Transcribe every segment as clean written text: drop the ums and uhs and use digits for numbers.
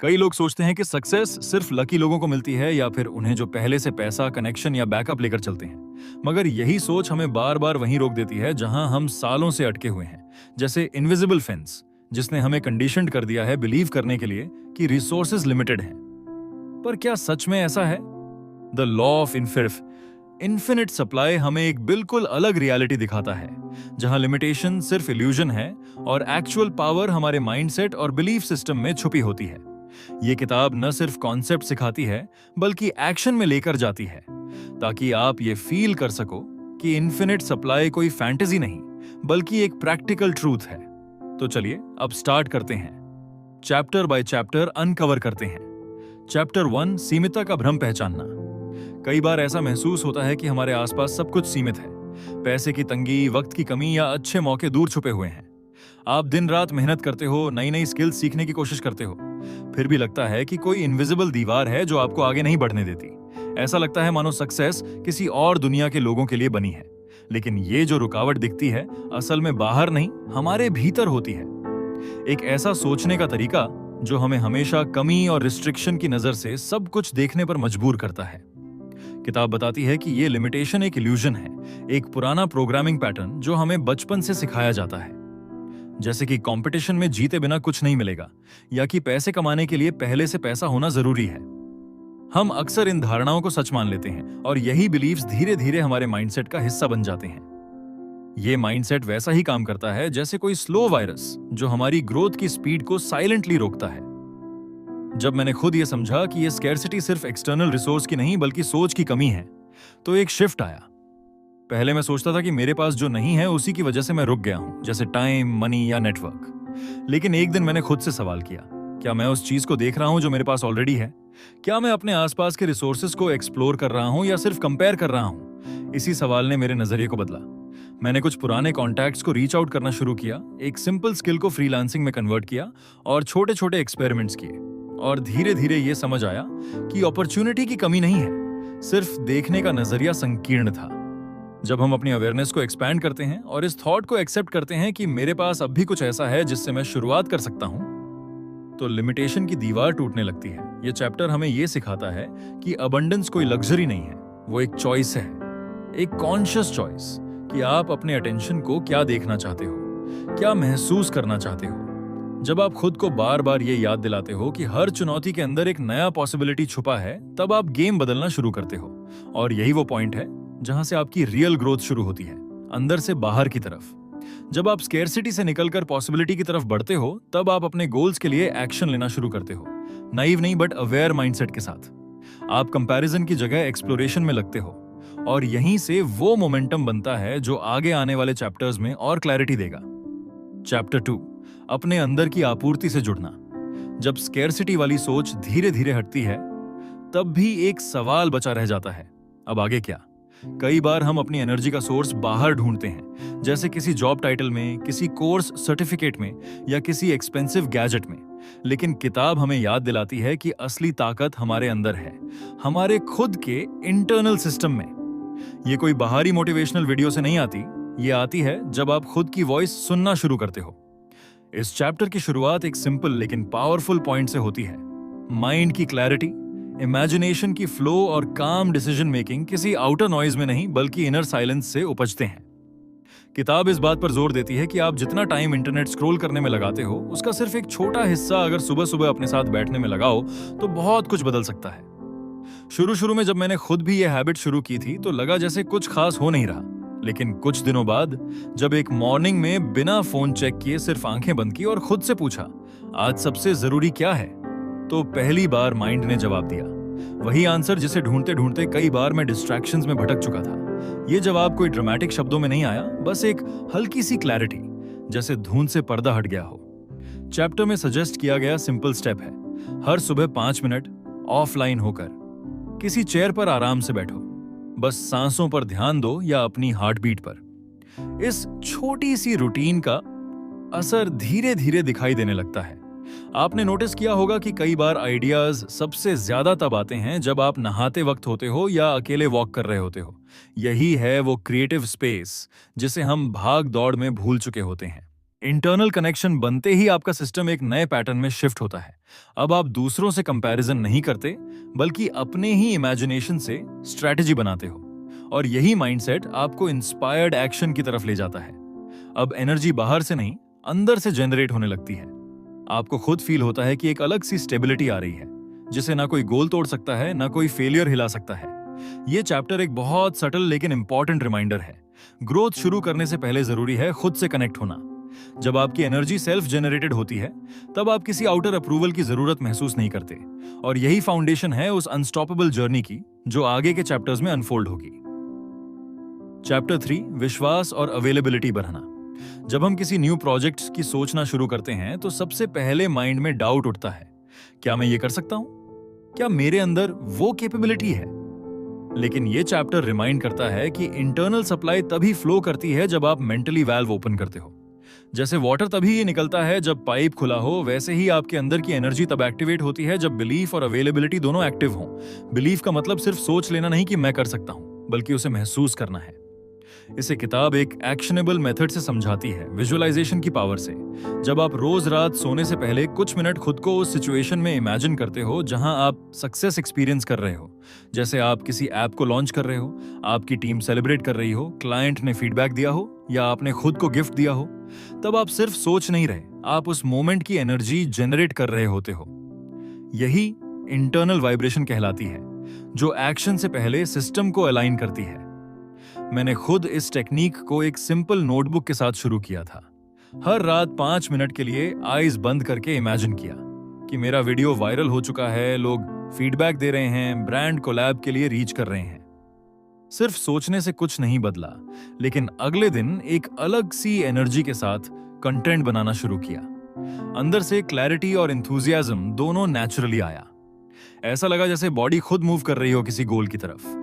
कई लोग सोचते हैं कि सक्सेस सिर्फ लकी लोगों को मिलती है या फिर उन्हें जो पहले से पैसा, कनेक्शन या बैकअप लेकर चलते हैं। मगर यही सोच हमें बार बार वहीं रोक देती है जहां हम सालों से अटके हुए हैं। जैसे इनविजिबल फेंस, जिसने हमें कंडीशनड कर दिया है बिलीव करने के लिए कि रिसोर्सेज लिमिटेड हैं। पर क्या सच में ऐसा है? The law of infinite supply हमें एक बिल्कुल अलग रियलिटी दिखाता है, जहां लिमिटेशन सिर्फ इल्यूजन है और एक्चुअल पावर हमारे माइंडसेट और बिलीफ सिस्टम में छुपी होती है। ये किताब न सिर्फ कॉन्सेप्ट सिखाती है बल्कि एक्शन में लेकर जाती है, ताकि आप ये फील कर सको कि इन्फिनिट सप्लाई कोई फैंटेसी नहीं बल्कि एक प्रैक्टिकल ट्रूथ है। तो चलिए अब स्टार्ट करते हैं, चैप्टर बाय चैप्टर अनकवर करते हैं। चैप्टर 1, सीमितता का भ्रम पहचानना। कई बार ऐसा महसूस होता है कि हमारे आसपास सब कुछ सीमित है। पैसे की तंगी, वक्त की कमी या अच्छे मौके दूर छुपे हुए हैं। आप दिन रात मेहनत करते हो, नई नई स्किल्स सीखने की कोशिश करते हो, फिर भी लगता है कि कोई इनविजिबल दीवार है जो आपको आगे नहीं बढ़ने देती। ऐसा लगता है मानो सक्सेस किसी और दुनिया के लोगों के लिए बनी है। लेकिन ये जो रुकावट दिखती है, असल में बाहर नहीं, हमारे भीतर होती है। एक ऐसा सोचने का तरीका जो हमें हमेशा कमी और रिस्ट्रिक्शन की नजर से सब कुछ देखने पर मजबूर करता है। किताब बताती है कि ये लिमिटेशन एक इल्यूजन है, एक पुराना प्रोग्रामिंग पैटर्न जो हमें बचपन से सिखाया जाता है। जैसे कि कंपटीशन में जीते बिना कुछ नहीं मिलेगा, या कि पैसे कमाने के लिए पहले से पैसा होना जरूरी है। हम अक्सर इन धारणाओं को सच मान लेते हैं और यही बिलीव्स धीरे धीरे हमारे माइंडसेट का हिस्सा बन जाते हैं। ये माइंडसेट वैसा ही काम करता है जैसे कोई स्लो वायरस जो हमारी ग्रोथ की स्पीड को साइलेंटली रोकता है। जब मैंने खुद ये समझा कि ये स्कैर्सिटी सिर्फ एक्सटर्नल रिसोर्स की नहीं बल्कि सोच की कमी है, तो एक शिफ्ट आया। पहले मैं सोचता था कि मेरे पास जो नहीं है उसी की वजह से मैं रुक गया हूं, जैसे टाइम, मनी या नेटवर्क। लेकिन एक दिन मैंने खुद से सवाल किया, क्या मैं उस चीज को देख रहा हूं जो मेरे पास ऑलरेडी है? क्या मैं अपने आसपास के रिसोर्सेज को एक्सप्लोर कर रहा हूं या सिर्फ कंपेयर कर रहा हूं? इसी सवाल ने मेरे नजरिए को बदला। मैंने कुछ पुराने कॉन्टैक्ट्स को रीच आउट करना शुरू किया, एक सिंपल स्किल को फ्रीलांसिंग में कन्वर्ट किया और छोटे छोटे एक्सपेरिमेंट्स किए। और धीरे धीरे ये समझ आया कि अपॉर्चुनिटी की कमी नहीं है, सिर्फ देखने का नजरिया संकीर्ण था। जब हम अपनी अवेयरनेस को एक्सपैंड करते हैं और इस थॉट को एक्सेप्ट करते हैं कि मेरे पास अब भी कुछ ऐसा है जिससे मैं शुरुआत कर सकता हूं, तो लिमिटेशन की दीवार टूटने लगती है। ये चैप्टर हमें यह सिखाता है कि अबंडेंस कोई लग्जरी नहीं है, वो एक चॉइस है, एक कॉन्शियस चॉइस कि आप अपने अटेंशन को क्या देखना चाहते हो, क्या महसूस करना चाहते हो। जब आप खुद को बार बार ये याद दिलाते हो कि हर चुनौती के अंदर एक नया पॉसिबिलिटी छुपा है, तब आप गेम बदलना शुरू करते हो। और यही वो पॉइंट है जहां से आपकी रियल ग्रोथ शुरू होती है, अंदर से बाहर की तरफ। जब आप स्केर्सिटी से निकलकर पॉसिबिलिटी की तरफ बढ़ते हो, तब आप अपने गोल्स के लिए एक्शन लेना शुरू करते हो, नाइव नहीं बट अवेयर माइंडसेट के साथ। आप कंपैरिजन की जगह एक्सप्लोरेशन में लगते हो, और यहीं से वो मोमेंटम बनता है जो आगे आने वाले चैप्टर्स में और क्लैरिटी देगा। चैप्टर 2, अपने अंदर की आपूर्ति से जुड़ना। जब स्केर्सिटी वाली सोच धीरे धीरे हटती है, तब भी एक सवाल बचा रह जाता है, अब आगे क्या? कई बार हम अपनी एनर्जी का सोर्स बाहर ढूंढते हैं, जैसे किसी जॉब टाइटल में, किसी कोर्स सर्टिफिकेट में या किसी एक्सपेंसिव गैजेट में। लेकिन किताब हमें याद दिलाती है कि असली ताकत हमारे अंदर है, हमारे खुद के इंटरनल सिस्टम में। ये कोई बाहरी मोटिवेशनल वीडियो से नहीं आती, ये आती है जब आप खुद की वॉइस सुनना शुरू करते हो। इस चैप्टर की शुरुआत एक सिंपल लेकिन पावरफुल पॉइंट से होती है। माइंड की क्लैरिटी, इमेजिनेशन की फ्लो और काम डिसीजन मेकिंग किसी आउटर नॉइज में नहीं बल्कि इनर साइलेंस से उपजते हैं। किताब इस बात पर जोर देती है कि आप जितना टाइम इंटरनेट स्क्रॉल करने में लगाते हो, उसका सिर्फ एक छोटा हिस्सा अगर सुबह सुबह अपने साथ बैठने में लगाओ तो बहुत कुछ बदल सकता है। शुरू शुरू में जब मैंने खुद भी यह हैबिट शुरू की थी तो लगा जैसे कुछ खास हो नहीं रहा। लेकिन कुछ दिनों बाद जब एक मॉर्निंग में बिना फोन चेक किए सिर्फ आंखें बंद की और खुद से पूछा, आज सबसे जरूरी क्या है, तो पहली बार माइंड ने जवाब दिया। वही आंसर जिसे ढूंढते ढूंढते कई बार मैं डिस्ट्रैक्शंस में भटक चुका था। ये जवाब कोई ड्रामेटिक शब्दों में नहीं आया, बस एक हल्की सी क्लैरिटी, जैसे धुंध से पर्दा हट गया हो। चैप्टर में सजेस्ट किया गया सिंपल स्टेप है, हर सुबह 5 मिनट ऑफलाइन होकर किसी चेयर पर आराम से बैठो, बस सांसों पर ध्यान दो या अपनी हार्ट बीट पर। इस छोटी सी रूटीन का असर धीरे धीरे दिखाई देने लगता है। आपने नोटिस किया होगा कि कई बार आइडियाज सबसे ज्यादा तब आते हैं जब आप नहाते वक्त होते हो या अकेले वॉक कर रहे होते हो। यही है वो क्रिएटिव स्पेस जिसे हम भाग दौड़ में भूल चुके होते हैं। इंटरनल कनेक्शन बनते ही आपका सिस्टम एक नए पैटर्न में शिफ्ट होता है। अब आप दूसरों से कंपैरिजन नहीं करते, बल्कि अपने ही इमेजिनेशन से स्ट्रैटेजी बनाते हो, और यही माइंडसेट आपको इंस्पायर्ड एक्शन की तरफ ले जाता है। अब एनर्जी बाहर से नहीं, अंदर से जनरेट होने लगती है। आपको खुद फील होता है कि एक अलग सी स्टेबिलिटी आ रही है, जिसे ना कोई गोल तोड़ सकता है, ना कोई फेलियर हिला सकता है। ये चैप्टर एक बहुत सटल लेकिन इंपॉर्टेंट रिमाइंडर है। ग्रोथ शुरू करने से पहले जरूरी है खुद से कनेक्ट होना। जब आपकी एनर्जी सेल्फ जनरेटेड होती है, तब आप किसी आउटर अप्रूवल की जरूरत महसूस नहीं करते, और यही फाउंडेशन है उस अनस्टॉपेबल जर्नी की जो आगे के चैप्टर्स में अनफोल्ड होगी। चैप्टर 3, विश्वास और अवेलेबिलिटी बढ़ाना। जब हम किसी न्यू प्रोजेक्ट की सोचना शुरू करते हैं, तो सबसे पहले माइंड में डाउट उठता है, क्या मैं ये कर सकता हूं? क्या मेरे अंदर वो कैपेबिलिटी है? लेकिन ये चैप्टर रिमाइंड करता है कि इंटरनल सप्लाई तभी फ्लो करती है जब आप मेंटली वाल्व ओपन करते हो। जैसे वाटर तभी निकलता है जब पाइप खुला हो, वैसे ही आपके अंदर की एनर्जी तब एक्टिवेट होती है जब बिलीफ और अवेलेबिलिटी दोनों एक्टिव हों। बिलीफ का मतलब सिर्फ सोच लेना नहीं कि मैं कर सकता हूं, बल्कि उसे महसूस करना है। इसे किताब एक एक्शनेबल मेथड से समझाती है, विजुअलाइजेशन की पावर से। जब आप रोज रात सोने से पहले कुछ मिनट खुद को उस सिचुएशन में इमेजिन करते हो जहां आप सक्सेस एक्सपीरियंस कर रहे हो, जैसे आप किसी ऐप को लॉन्च कर रहे हो, आपकी टीम सेलिब्रेट कर रही हो, क्लाइंट ने फीडबैक दिया हो, या आपने खुद को गिफ्ट दिया हो, तब आप सिर्फ सोच नहीं रहे, आप उस मोमेंट की एनर्जी जनरेट कर रहे होते हो। यही इंटरनल वाइब्रेशन कहलाती है, जो एक्शन से पहले सिस्टम को अलाइन करती है। मैंने खुद इस टेक्निक को एक सिंपल नोटबुक के साथ शुरू किया था। हर रात 5 मिनट के लिए आईज बंद करके इमेजिन किया कि मेरा वीडियो वायरल हो चुका है, लोग फीडबैक दे रहे हैं, ब्रांड कोलैब के लिए रीच कर रहे हैं। सिर्फ सोचने से कुछ नहीं बदला, लेकिन अगले दिन एक अलग सी एनर्जी के साथ कंटेंट बनाना शुरू किया। अंदर से क्लैरिटी और एंथुसियाज्म दोनों नेचुरली आया। ऐसा लगा जैसे बॉडी खुद मूव कर रही हो किसी गोल की तरफ।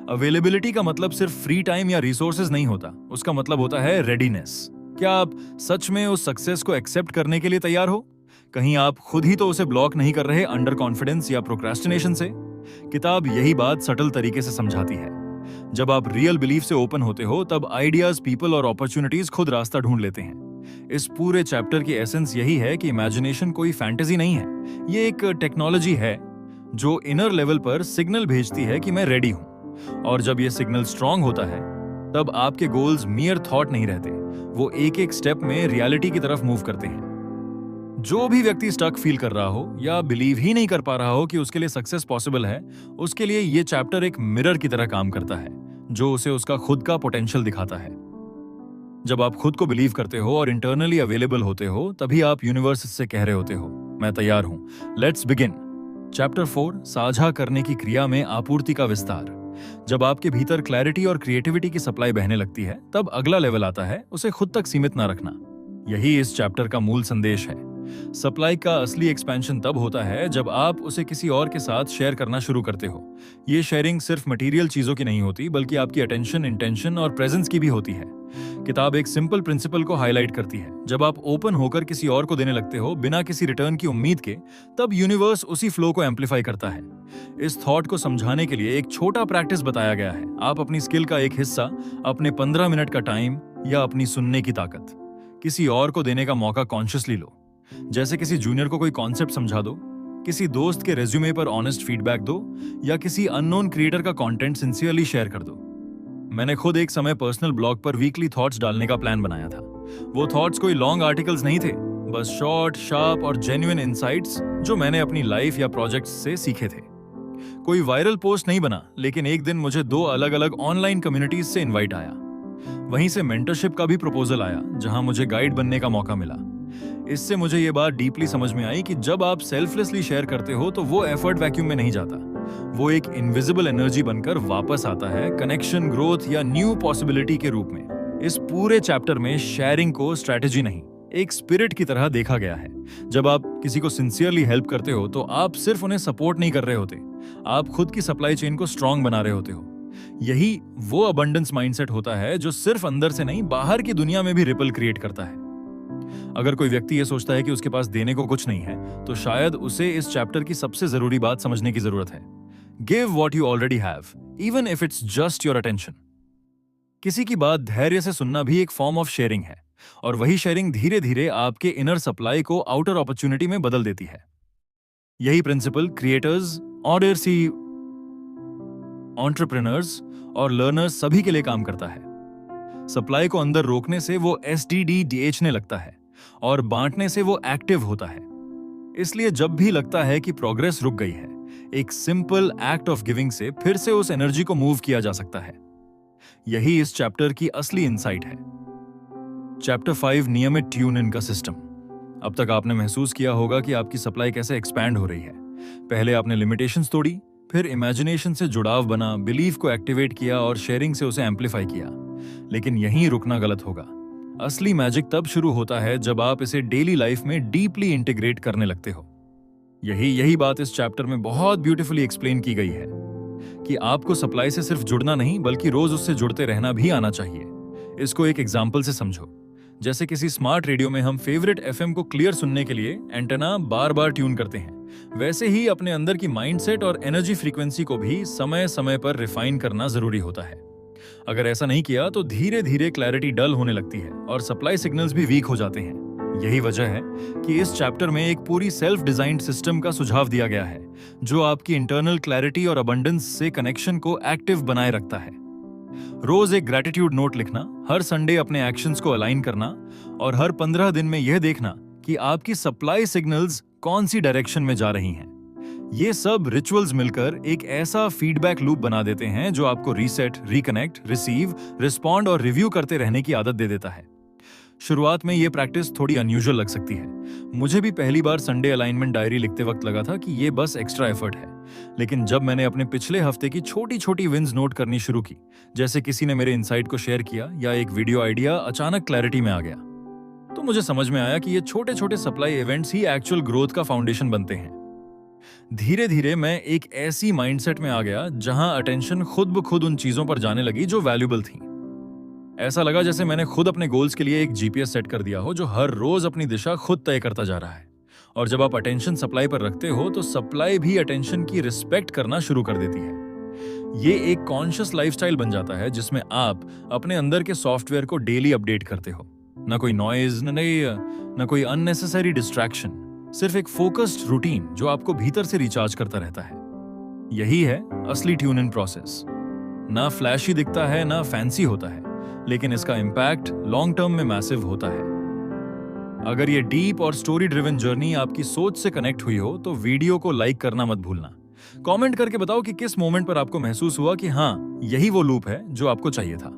अवेलेबिलिटी का मतलब सिर्फ फ्री टाइम या रिसोर्सेज नहीं होता, उसका मतलब होता है रेडीनेस। क्या आप सच में उस सक्सेस को एक्सेप्ट करने के लिए तैयार हो? कहीं आप खुद ही तो उसे ब्लॉक नहीं कर रहे अंडर कॉन्फिडेंस या प्रोक्रेस्टिनेशन से? किताब यही बात सटल तरीके से समझाती है। जब आप रियल बिलीफ से ओपन होते हो, तब आइडियाज, पीपल और अपॉर्चुनिटीज खुद रास्ता ढूंढ लेते हैं। इस पूरे चैप्टर की एसेंस यही है कि इमेजिनेशन कोई फैंटेसी नहीं है, ये एक टेक्नोलॉजी है जो इनर लेवल पर सिग्नल भेजती है कि मैं रेडी हूं। और जब यह सिग्नल स्ट्रांग होता है, तब आपके गोल्स मियर थॉट नहीं रहते, वो एक एक स्टेप में रियलिटी की तरफ मूव करते हैं। जो भी व्यक्ति स्टक फील कर रहा हो या बिलीव ही नहीं कर पा रहा हो कि उसके लिए सक्सेस पॉसिबल है, उसके लिए यह चैप्टर एक मिरर की तरह काम करता है, जो उसे उसका खुद का पोटेंशियल दिखाता है। जब आप खुद को बिलीव करते हो और इंटरनली अवेलेबल होते हो, तभी आप यूनिवर्स से कह रहे होते हो, मैं तैयार हूं, लेट्स बिगिन। चैप्टर 4, साझा करने की क्रिया में आपूर्ति का विस्तार। जब आपके भीतर क्लैरिटी और क्रिएटिविटी की सप्लाई बहने लगती है, तब अगला लेवल आता है, उसे खुद तक सीमित ना रखना। यही इस चैप्टर का मूल संदेश है। सप्लाई का असली एक्सपेंशन तब होता है जब आप उसे किसी और के साथ शेयर करना शुरू करते हो। ये शेयरिंग सिर्फ मटेरियल चीजों की नहीं होती, बल्कि आपकी अटेंशन, इंटेंशन और प्रेजेंस की भी होती है। किताब एक सिंपल प्रिंसिपल को हाईलाइट करती है, जब आप ओपन होकर किसी और को देने लगते हो बिना किसी रिटर्न की उम्मीद के, तब यूनिवर्स उसी फ्लो को एम्पलीफाई करता है। इस थॉट को समझाने के लिए एक छोटा प्रैक्टिस बताया गया है। आप अपनी स्किल का एक हिस्सा, अपने 15 मिनट का टाइम या अपनी सुनने की ताकत किसी और को देने का मौका कॉन्शियसली लो। जैसे किसी जूनियर को कोई कॉन्सेप्ट समझा दो, किसी दोस्त के रेज्यूमे पर ऑनेस्ट फीडबैक दो, या किसी अननोन क्रिएटर का कंटेंट सिंसियरली शेयर कर दो। मैंने खुद एक समय पर्सनल ब्लॉग पर वीकली थॉट्स डालने का प्लान बनाया था। वो थॉट्स कोई लॉन्ग आर्टिकल्स नहीं थे, बस शॉर्ट, शार्प और जेन्युइन इनसाइट्स जो मैंने अपनी लाइफ या प्रोजेक्ट्स से सीखे थे। कोई वायरल पोस्ट नहीं बना, लेकिन एक दिन मुझे 2 अलग-अलग ऑनलाइन कम्युनिटीज से इनवाइट आया। वहीं से मेंटरशिप का भी प्रपोजल आया, जहां मुझे गाइड बनने का मौका मिला। इससे मुझे ये बात डीपली समझ में आई कि जब आप सेल्फलेसली शेयर करते हो, तो वो एफर्ट वैक्यूम में नहीं जाता, वो एक इनविजिबल एनर्जी बनकर वापस आता है, कनेक्शन, ग्रोथ या न्यू पॉसिबिलिटी के रूप में। इस पूरे चैप्टर में शेयरिंग को स्ट्रैटेजी नहीं, एक स्पिरिट की तरह देखा गया है। जब आप किसी को सिंसियरली हेल्प करते हो, तो आप सिर्फ उन्हें सपोर्ट नहीं कर रहे होते, आप खुद की सप्लाई चेन को स्ट्रांग बना रहे होते हो। यही वो अबंडेंस माइंडसेट होता है जो सिर्फ अंदर से नहीं, बाहर की दुनिया में भी रिपल क्रिएट करता है। अगर कोई व्यक्ति ये सोचता है कि उसके पास देने को कुछ नहीं है, तो शायद उसे इस चैप्टर की सबसे जरूरी बात समझने की जरूरत है। Give what you already have, even if it's just your attention. किसी की बात धैर्य से सुनना भी एक फॉर्म ऑफ शेयरिंग है। और वही शेयरिंग धीरे धीरे आपके इनर सप्लाई को आउटर अपॉर्चुनिटी में बदल देती है। यही प्रिंसिपल क्रिएटर्स, ऑडियर्सी, एंटरप्रेन्योर्स और लर्नर्स सभी के लिए काम करता है। सप्लाई को अंदर रोकने से वो SDDDH ने लगता है और बांटने से वो एक्टिव होता है। इसलिए जब भी लगता है कि प्रोग्रेस रुक गई है, एक सिंपल एक्ट ऑफ गिविंग से फिर से उस एनर्जी को मूव किया जा सकता है। यही इस चैप्टर की असली इंसाइट है। चैप्टर 5, नियमित ट्यून इन का सिस्टम। अब तक आपने महसूस किया होगा कि आपकी सप्लाई कैसे एक्सपैंड हो रही है। पहले आपने लिमिटेशंस तोड़ी, फिर इमेजिनेशन से जुड़ाव बना, बिलीफ को एक्टिवेट किया और शेयरिंग से उसे एम्पलीफाई किया। लेकिन यहीं रुकना गलत होगा। असली मैजिक तब शुरू होता है जब आप इसे डेली लाइफ में डीपली इंटीग्रेट करने लगते हो। यही बात इस चैप्टर में बहुत ब्यूटीफुली एक्सप्लेन की गई है कि आपको सप्लाई से सिर्फ जुड़ना नहीं बल्कि रोज उससे जुड़ते रहना भी आना चाहिए। इसको एक एग्जाम्पल से समझो। जैसे किसी स्मार्ट रेडियो में हम फेवरेट FM को क्लियर सुनने के लिए एंटेना बार बार ट्यून करते हैं, वैसे ही अपने अंदर की माइंडसेट और एनर्जी फ्रीक्वेंसी को भी समय समय पर रिफाइन करना जरूरी होता है। अगर ऐसा नहीं किया तो धीरे धीरे क्लैरिटी डल होने लगती है और सप्लाई सिग्नल्स भी वीक हो जाते हैं। यही वजह है कि इस चैप्टर में एक पूरी सेल्फ डिजाइन्ड सिस्टम का सुझाव दिया गया है जो आपकी इंटरनल क्लैरिटी और अबंडेंस से कनेक्शन को एक्टिव बनाए रखता है। रोज एक ग्रैटिट्यूड नोट लिखना, हर संडे अपने एक्शंस को अलाइन करना और हर 15 दिन में यह देखना कि आपकी सप्लाई सिग्नल्स कौन सी डायरेक्शन में जा रही हैं। ये सब रिचुअल्स मिलकर एक ऐसा फीडबैक लूप बना देते हैं जो आपको रीसेट, रिकनेक्ट, रिसीव, रिस्पॉन्ड और रिव्यू करते रहने की आदत दे देता है। शुरुआत में ये प्रैक्टिस थोड़ी अनयूजुअल लग सकती है। मुझे भी पहली बार संडे अलाइनमेंट डायरी लिखते वक्त लगा था कि ये बस एक्स्ट्रा एफर्ट है। लेकिन जब मैंने अपने पिछले हफ्ते की छोटी छोटी विन्स नोट करनी शुरू की, जैसे किसी ने मेरे इनसाइट को शेयर किया या एक वीडियो आइडिया अचानक क्लैरिटी में आ गया, तो मुझे समझ में आया कि ये छोटे छोटे सप्लाई इवेंट्स ही एक्चुअल ग्रोथ का फाउंडेशन बनते हैं। धीरे धीरे मैं एक ऐसी माइंडसेट में आ गया जहां अटेंशन खुद ब खुद उन चीजों पर जाने लगी जो वैल्यूबल थी। ऐसा लगा जैसे मैंने खुद अपने गोल्स के लिए एक GPS सेट कर दिया हो जो हर रोज अपनी दिशा खुद तय करता जा रहा है। और जब आप अटेंशन सप्लाई पर रखते हो तो सप्लाई भी अटेंशन की रिस्पेक्ट करना शुरू कर देती है। ये एक कॉन्शियस लाइफस्टाइल बन जाता है जिसमें आप अपने अंदर के सॉफ्टवेयर को डेली अपडेट करते हो। ना कोई नॉइज, न कोई अननेसेसरी डिस्ट्रैक्शन, सिर्फ एक फोकस्ड रूटीन जो आपको भीतर से रिचार्ज करता रहता है। यही है असली ट्यून इन प्रोसेस। ना फ्लैशी दिखता है, ना फैंसी होता है, लेकिन इसका इम्पैक्ट लॉन्ग टर्म में मैसिव होता है। अगर ये डीप और स्टोरी ड्रिवन जर्नी आपकी सोच से कनेक्ट हुई हो तो वीडियो को लाइक करना मत भूलना। कमेंट करके बताओ कि किस मोमेंट पर आपको महसूस हुआ कि हाँ, यही वो लूप है जो आपको चाहिए था।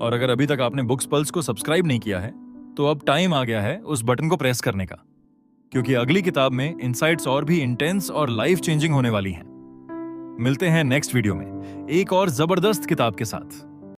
और अगर अभी तक आपने बुक्स पल्स को सब्सक्राइब नहीं किया है तो अब टाइम आ गया है उस बटन को प्रेस करने का, क्योंकि अगली किताब में इनसाइट्स और भी इंटेंस और लाइफ चेंजिंग होने वाली हैं। मिलते हैं नेक्स्ट वीडियो में एक और जबरदस्त किताब के साथ।